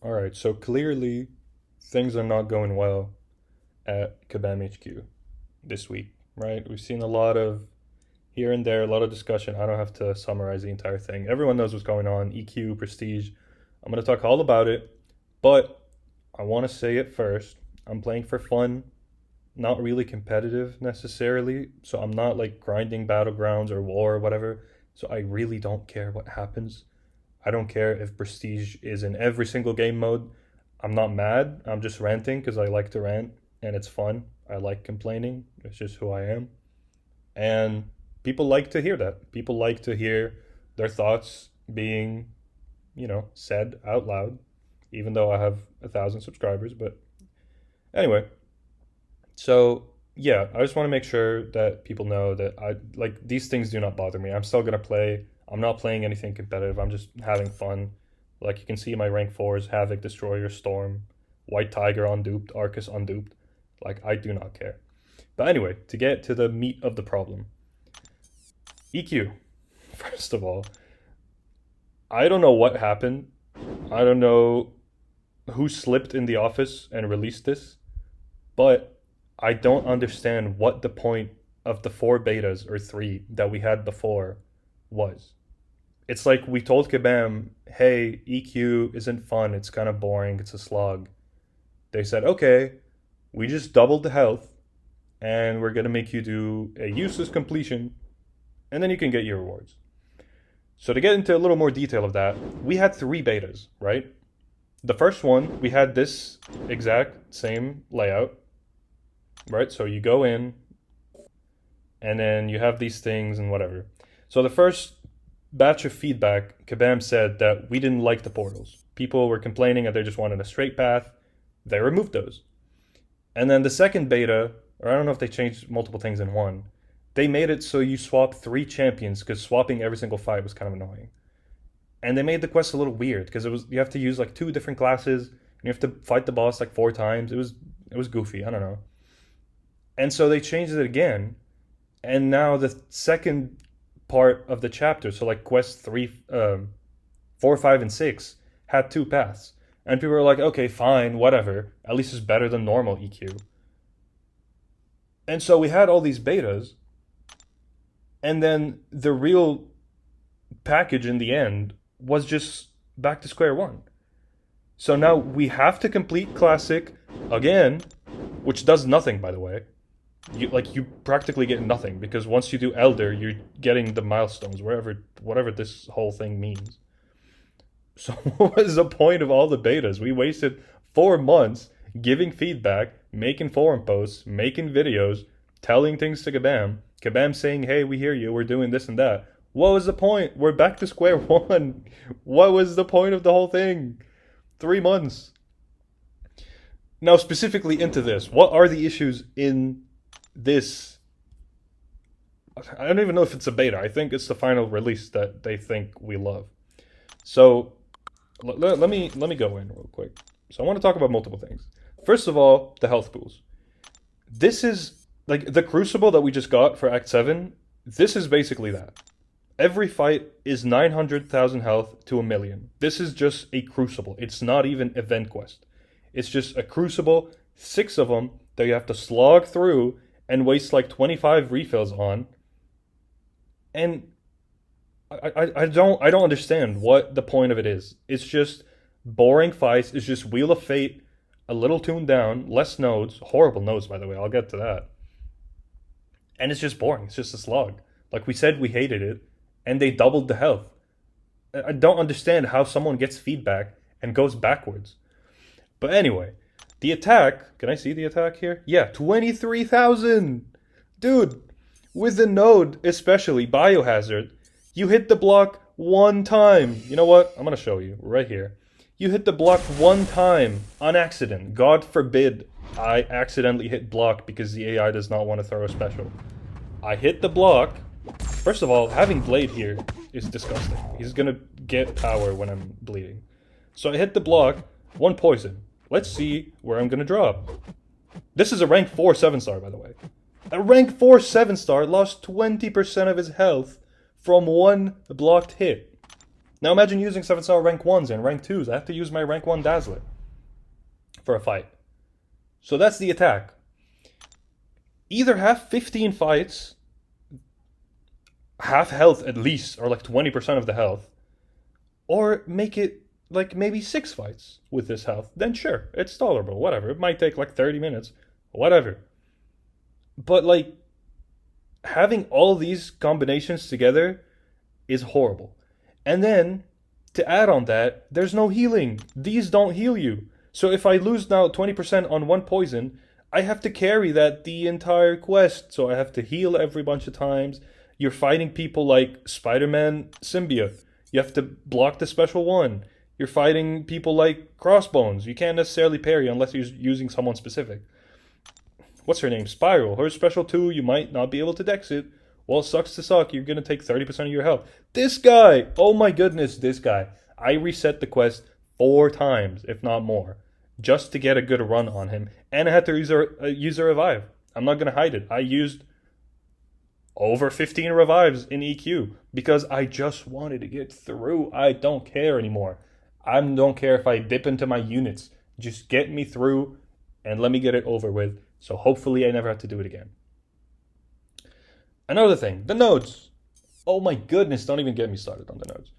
All right, so clearly things are not going well at Kabam HQ this week, right? We've seen a lot of here and there, a lot of discussion. I don't have to summarize the entire thing. Everyone knows what's going on. EQ, Prestige. I'm going to talk all about it, but I want to say it first. I'm playing for fun, not really competitive necessarily. So I'm not like grinding battlegrounds or war or whatever. So I really don't care what happens. I don't care if Prestige is in every single game mode. I'm not mad. I'm just ranting because I like to rant and it's fun. I like complaining. It's just who I am. And people like to hear that. People like to hear their thoughts being, said out loud, even though I have 1,000 subscribers. But anyway, so yeah, I just want to make sure that people know that I like these things do not bother me. I'm still gonna play. I'm not playing anything competitive. I'm just having fun. Like you can see my rank fours: Havoc, Destroyer, Storm, White Tiger unduped, Arcus unduped. Like I do not care. But anyway, to get to the meat of the problem, EQ. First of all, I don't know what happened. I don't know who slipped in the office and released this, but I don't understand what the point of the four betas or three that we had before was. It's like we told Kabam, hey, EQ isn't fun, it's kind of boring, it's a slog. They said, okay, we just doubled the health and we're going to make you do a useless completion and then you can get your rewards. So to get into a little more detail of that, we had three betas, right? The first one, we had this exact same layout, right? So you go in and then you have these things and whatever. So the first batch of feedback, Kabam said that we didn't like the portals. People were complaining that they just wanted a straight path. They removed those. And then the second beta, or I don't know if they changed multiple things in one, they made it so you swap three champions because swapping every single fight was kind of annoying. And they made the quest a little weird because you have to use like two different classes and you have to fight the boss like four times. It was goofy. I don't know. And so they changed it again, and now the second part of the chapter, so like quest 4, 5, and 6, had two paths. And people were like, okay, fine, whatever. At least it's better than normal EQ. And so we had all these betas, and then the real package in the end was just back to square one. So now we have to complete Classic again, which does nothing, by the way. You practically get nothing because once you do Elder, you're getting the milestones, whatever this whole thing means. So what was the point of all the betas? We wasted 4 months giving feedback, making forum posts, making videos, telling things to Kabam. Kabam saying, hey, we hear you, we're doing this and that. What was the point? We're back to square one. What was the point of the whole thing? 3 months. Now, specifically into this, what are the issues in this? I don't even know if it's a beta. I think it's the final release that they think we love. So let me go in real quick. So I want to talk about multiple things. First of all, the health pools. This is like the Crucible that we just got for Act 7. This is basically that. Every fight is 900,000 health to 1,000,000. This is just a Crucible. It's not even event quest. It's just a Crucible, 6 of them that you have to slog through and waste like 25 refills on. And I don't understand what the point of it is. It's just boring fights. It's just Wheel of Fate, a little tuned down, less nodes, horrible nodes by the way. I'll get to that. And it's just boring. It's just a slog. Like we said, we hated it, and they doubled the health. I don't understand how someone gets feedback and goes backwards. But anyway, the attack. Can I see the attack here? Yeah, 23,000. Dude, with the node, especially Biohazard, you hit the block one time. You know what? I'm going to show you right here. You hit the block one time on accident. God forbid I accidentally hit block because the AI does not want to throw a special. I hit the block. First of all, having Blade here is disgusting. He's going to get power when I'm bleeding. So I hit the block, one poison. Let's see where I'm going to drop. This is a rank 4 7-star, by the way. A rank 4 7-star lost 20% of his health from one blocked hit. Now imagine using 7-star rank 1s and rank 2s. I have to use my rank 1 Dazzler for a fight. So that's the attack. Either have 15 fights, half health at least, or like 20% of the health, or make it like maybe 6 fights with this health. Then sure, it's tolerable, whatever. It might take like 30 minutes, whatever. But like, having all these combinations together is horrible. And then, to add on that, there's no healing. These don't heal you. So if I lose now 20% on one poison, I have to carry that the entire quest. So I have to heal every bunch of times. You're fighting people like Spider-Man Symbiote. You have to block the special one. You're fighting people like Crossbones. You can't necessarily parry unless you're using someone specific. What's her name? Spiral. Her special 2, you might not be able to dex it. Well, sucks to suck. You're going to take 30% of your health. This guy! Oh my goodness, this guy. I reset the quest 4 times, if not more, just to get a good run on him. And I had to use a revive. I'm not going to hide it. I used over 15 revives in EQ because I just wanted to get through. I don't care anymore. I don't care if I dip into my units. Just get me through and let me get it over with. So hopefully I never have to do it again. Another thing, the nodes. Oh my goodness, don't even get me started on the nodes.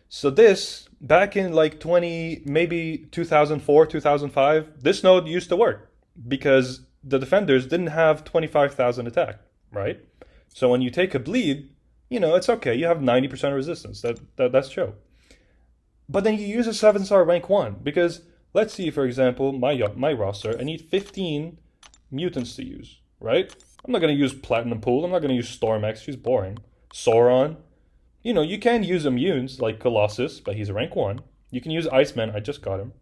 So this, back in like maybe 2004, 2005, this node used to work because the defenders didn't have 25,000 attack, right? So when you take a bleed, it's okay. You have 90% resistance. That's chill. But then you use a 7-star rank 1 because let's see, for example, my roster, I need 15 mutants to use, right? I'm not going to use Platinum Pool. I'm not going to use Stormax. She's boring. Sauron. You can use immunes like Colossus, but he's a rank 1. You can use Iceman. I just got him.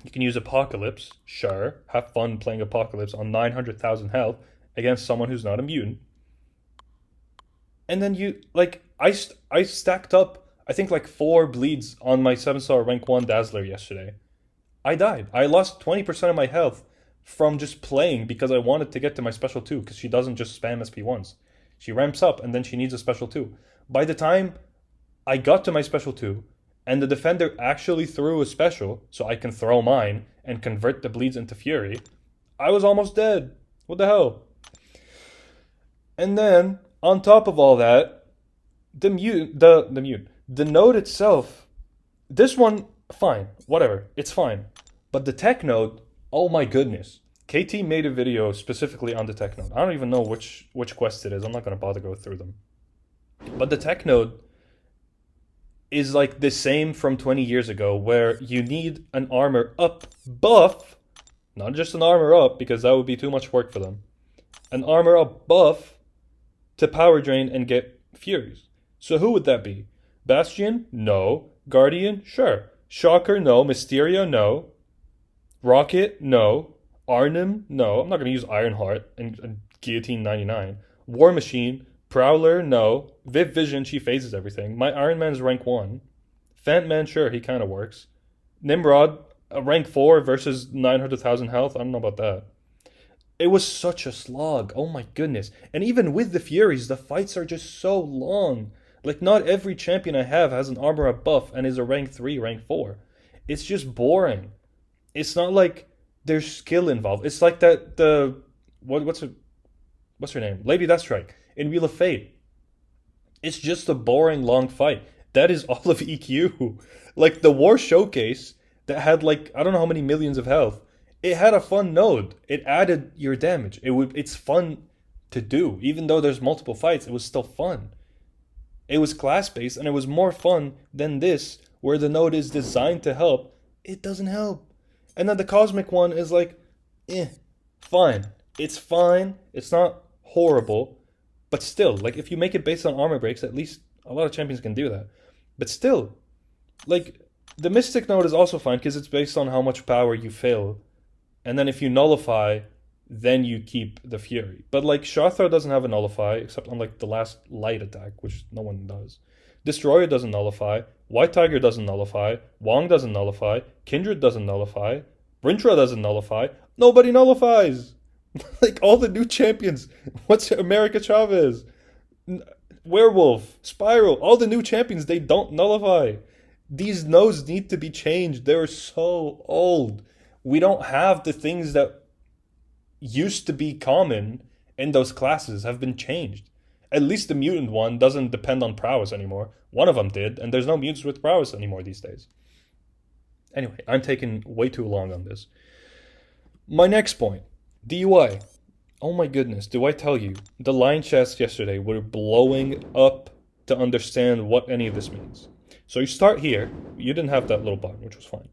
You can use Apocalypse. Sure. Have fun playing Apocalypse on 900,000 health against someone who's not immune. And then I stacked up, I think like 4 bleeds on my 7-star rank 1 Dazzler yesterday. I died. I lost 20% of my health from just playing because I wanted to get to my special 2 because she doesn't just spam SP once. She ramps up and then she needs a special 2. By the time I got to my special 2 and the defender actually threw a special so I can throw mine and convert the bleeds into fury, I was almost dead. What the hell? And then on top of all that, the node itself, this one, fine, whatever, it's fine. But the tech node, oh my goodness. KT made a video specifically on the tech node. I don't even know which quest it is. I'm not going to bother go through them. But the tech node is like the same from 20 years ago where you need an armor up buff, not just an armor up because that would be too much work for them. An armor up buff to power drain and get furies. So who would that be? Bastion? No. Guardian? Sure. Shocker? No. Mysterio? No. Rocket? No. Arnim? No. I'm not going to use Ironheart and Guillotine 99. War Machine? Prowler? No. Viv Vision, she phases everything. My Iron Man's rank 1. Fant Man? Sure, he kind of works. Nimrod? Rank 4 versus 900,000 health? I don't know about that. It was such a slog. Oh my goodness. And even with the Furies, the fights are just so long. Like, not every champion I have has an armor up buff and is a rank 3, rank 4. It's just boring. It's not like there's skill involved. It's like what's her name? Lady Deathstrike in Wheel of Fate. It's just a boring long fight. That is all of EQ. Like the War Showcase that had like, I don't know how many millions of health. It had a fun node. It added your damage. It's fun to do. Even though there's multiple fights, it was still fun. It was class-based and it was more fun than this, where the node is designed to help. It doesn't help. And then the Cosmic one is like, fine. It's fine. It's not horrible. But still, like if you make it based on armor breaks, at least a lot of champions can do that. But still, like the Mystic node is also fine because it's based on how much power you fail. And then if you nullify, then you keep the Fury. But like Shothar doesn't have a nullify, except on like the last light attack, which no one does. Destroyer doesn't nullify. White Tiger doesn't nullify. Wong doesn't nullify. Kindred doesn't nullify. Rintra doesn't nullify. Nobody nullifies. Like all the new champions. What's America Chavez? Werewolf. Spiral. All the new champions, they don't nullify. These nodes need to be changed. They're so old. We don't have the things that used to be common in those classes have been changed. At least the mutant one doesn't depend on prowess anymore. One of them did, and there's no mutants with prowess anymore these days. Anyway, I'm taking way too long on this. My next point, DUI. Oh my goodness, do I tell you, the line chats yesterday were blowing up to understand what any of this means. So you start here, you didn't have that little button, which was fine.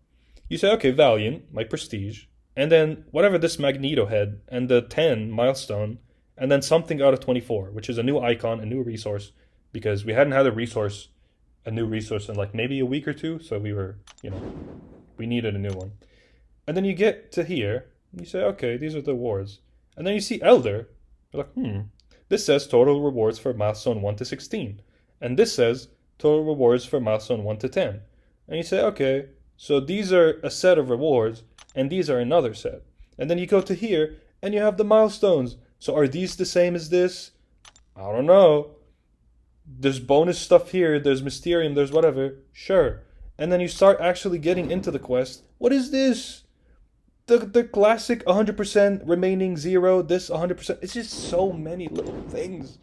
You say, okay, Valiant, my prestige, and then whatever this Magneto head, and the 10 milestone, and then something out of 24, which is a new icon, a new resource, because we hadn't had a new resource in like maybe a week or two, so we were, we needed a new one. And then you get to here, and you say, okay, these are the rewards. And then you see Elder, you're like, this says total rewards for milestone 1 to 16. And this says total rewards for milestone 1 to 10. And you say, okay, so these are a set of rewards, and these are another set. And then you go to here, and you have the milestones. So are these the same as this? I don't know. There's bonus stuff here, there's Mysterium, there's whatever. Sure. And then you start actually getting into the quest. What is this? The classic 100% remaining 0, this 100%. It's just so many little things.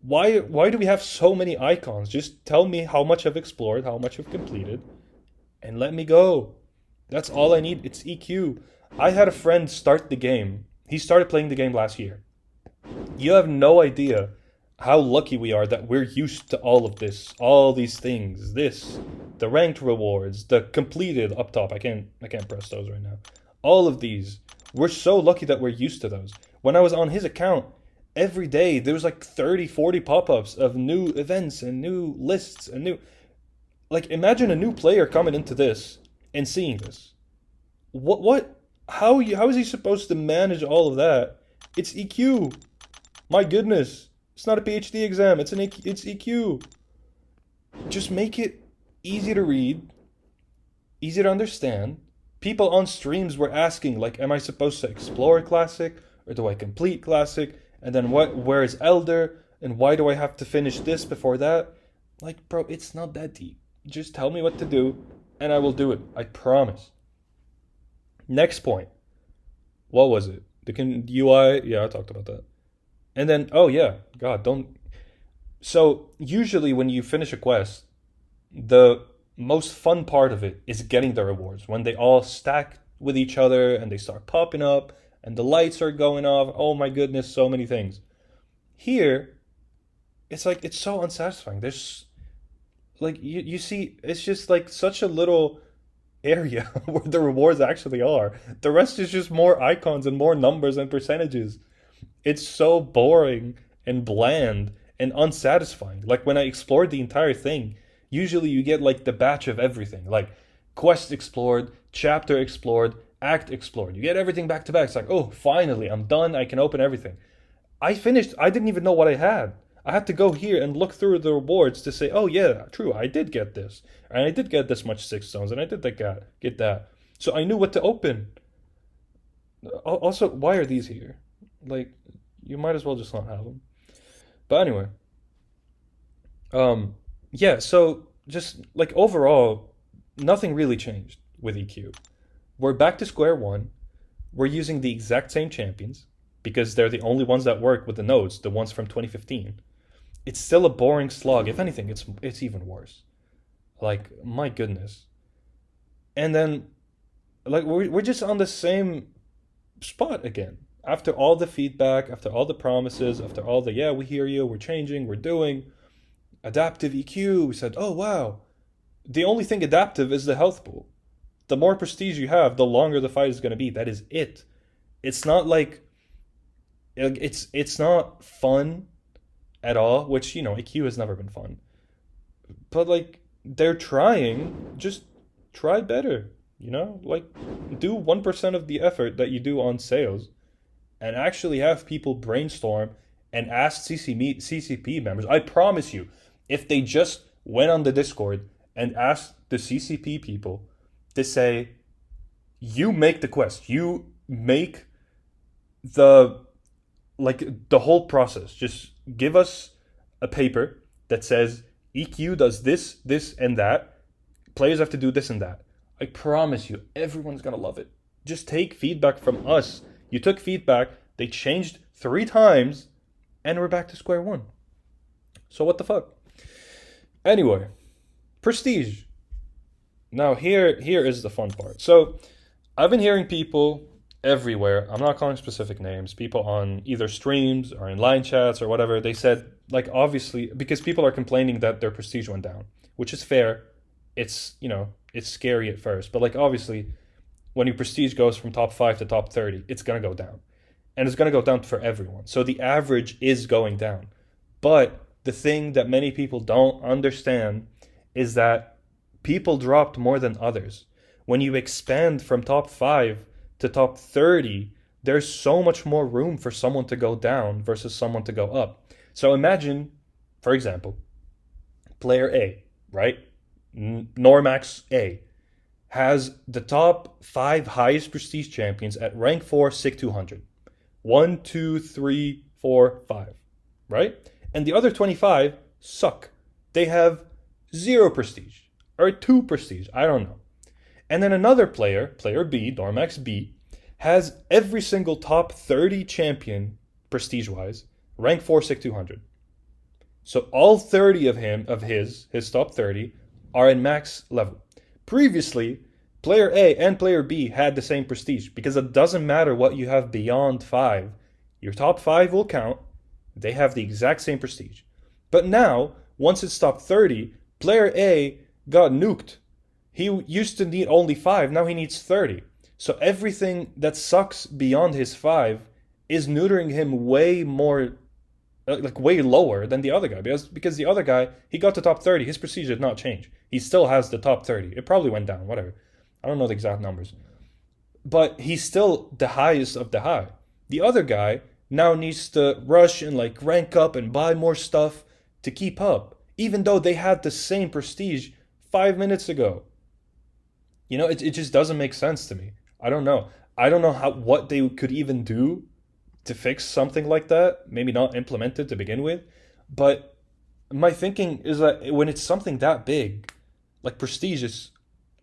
Why do we have so many icons? Just tell me how much I've explored, how much I've completed, and let me go. That's all I need. It's EQ. I had a friend start the game. He started playing the game last year. You have no idea how lucky we are that we're used to all of this, all these things, the ranked rewards, the completed up top. I can't press those right now. All of these, we're so lucky that we're used to those. When I was on his account, every day there was like 30, 40 pop-ups of new events and new lists and new... Like, imagine a new player coming into this and seeing this. How is he supposed to manage all of that? It's EQ. My goodness. It's not a PhD exam. It's EQ. Just make it easy to read, easy to understand. People on streams were asking, like, am I supposed to explore Classic? Or do I complete Classic? And then where is Elder? And why do I have to finish this before that? Like, bro, it's not that deep. Just tell me what to do, and I will do it. I promise. Next point. What was it? The UI? Yeah, I talked about that. And then, oh yeah, God, don't... So, usually when you finish a quest, the most fun part of it is getting the rewards. When they all stack with each other and they start popping up and the lights are going off. Oh my goodness, so many things. Here, it's like, it's so unsatisfying. There's, like, you see, it's just like such a little area where the rewards actually are. The rest is just more icons and more numbers and percentages. It's so boring and bland and unsatisfying. Like, when I explored the entire thing, usually you get like the batch of everything, like quest explored, chapter explored, act explored. You get everything back to back. It's like, oh, finally, I'm done. I can open everything. I finished. I didn't even know what I had. I had to go here and look through the rewards to say, oh yeah, true, I did get this. And I did get this much 6 stones, and I did get that. So I knew what to open. Also, why are these here? Like, you might as well just not have them. But anyway. Yeah, so just like overall, nothing really changed with EQ. We're back to square one. We're using the exact same champions because they're the only ones that work with the nodes, the ones from 2015. It's still a boring slog. If anything, it's even worse. Like, my goodness. And then, like, we're just on the same spot again. After all the feedback, after all the promises, after all the, yeah, we hear you, we're changing, we're doing... Adaptive EQ, we said, oh wow. The only thing adaptive is the health pool. The more prestige you have, the longer the fight is going to be. That is it. It's not like, it's not fun at all, which, EQ has never been fun. But like, they're trying, just try better, Like, do 1% of the effort that you do on sales and actually have people brainstorm and ask CCP members. I promise you, if they just went on the Discord and asked the CCP people to say, you make the quest, you make the whole process. Just give us a paper that says EQ does this, this, and that. players have to do this and that. I promise you, everyone's gonna love it. Just take feedback from us. You took feedback, they changed 3 times, and we're back to square one. So what the fuck? Anyway, prestige. Now here is the fun part. So I've been hearing people everywhere. I'm not calling specific names. People on either streams or in line chats or whatever. They said, like, obviously, because people are complaining that their prestige went down, which is fair. It's, it's scary at first, but like, obviously, when your prestige goes from top 5 to top 30, it's gonna go down, and it's gonna go down for everyone. So the average is going down. But the thing that many people don't understand is that people dropped more than others. When you expand from top 5 to top 30, there's so much more room for someone to go down versus someone to go up. So imagine, for example, player A, right? Normax A has the top 5 highest prestige champions at rank 4, SIG 200. 1, 2, 3, 4, 5, right? And the other 25 suck. They have 0 prestige or 2 prestige. I don't know. And then another player, player B, Normax B, has every single top 30 champion, prestige-wise, rank 4, SIG 200. So all 30 of his top 30, are in max level. Previously, player A and player B had the same prestige, because it doesn't matter what you have beyond 5. Your top 5 will count. They have the exact same prestige. But now, once it's top 30, player A got nuked. He used to need only 5, now he needs 30. So everything that sucks beyond his 5 is neutering him way more, like way lower than the other guy. Because the other guy, he got to top 30, his prestige did not change. He still has the top 30. It probably went down, whatever. I don't know the exact numbers. But he's still the highest of the high. The other guy now needs to rush and like rank up and buy more stuff to keep up, even though they had the same prestige 5 minutes ago. It just doesn't make sense to me. I don't know. I don't know what they could even do to fix something like that. Maybe not implement it to begin with. But my thinking is that when it's something that big, like prestige is,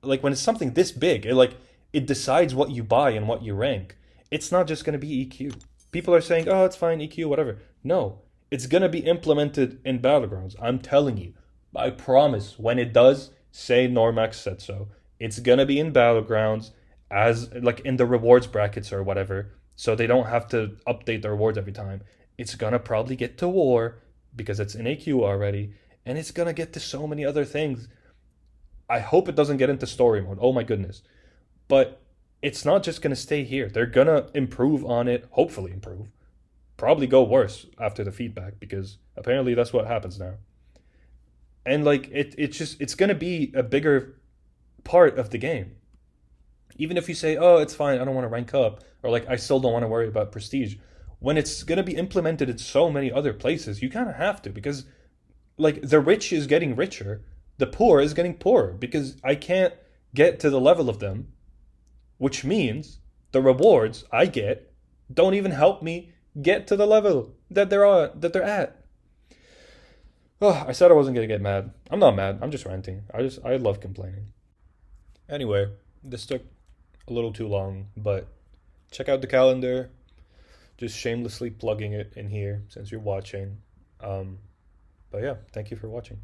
like when it's something this big, it decides what you buy and what you rank. It's not just going to be EQ. People are saying, oh, it's fine, EQ, whatever. No, it's going to be implemented in Battlegrounds. I'm telling you. I promise. When it does, say Normax said so. It's going to be in Battlegrounds as like in the rewards brackets or whatever. So they don't have to update the rewards every time. It's going to probably get to war because it's in AQ already. And it's going to get to so many other things. I hope it doesn't get into story mode. Oh my goodness. But it's not just going to stay here. They're going to improve on it. Hopefully improve. Probably go worse after the feedback because apparently that's what happens now. And like it's going to be a bigger part of the game. Even if you say, oh, it's fine, I don't want to rank up, or like I still don't want to worry about prestige, when it's going to be implemented in so many other places, you kind of have to, because like the rich is getting richer, the poor is getting poorer, because I can't get to the level of them, which means the rewards I get don't even help me get to the level that they're at. Oh, I said I wasn't going to get mad. I'm not mad. I'm just ranting. I love complaining. Anyway, this took a little too long, but check out the calendar. Just shamelessly plugging it in here since you're watching. But yeah, thank you for watching.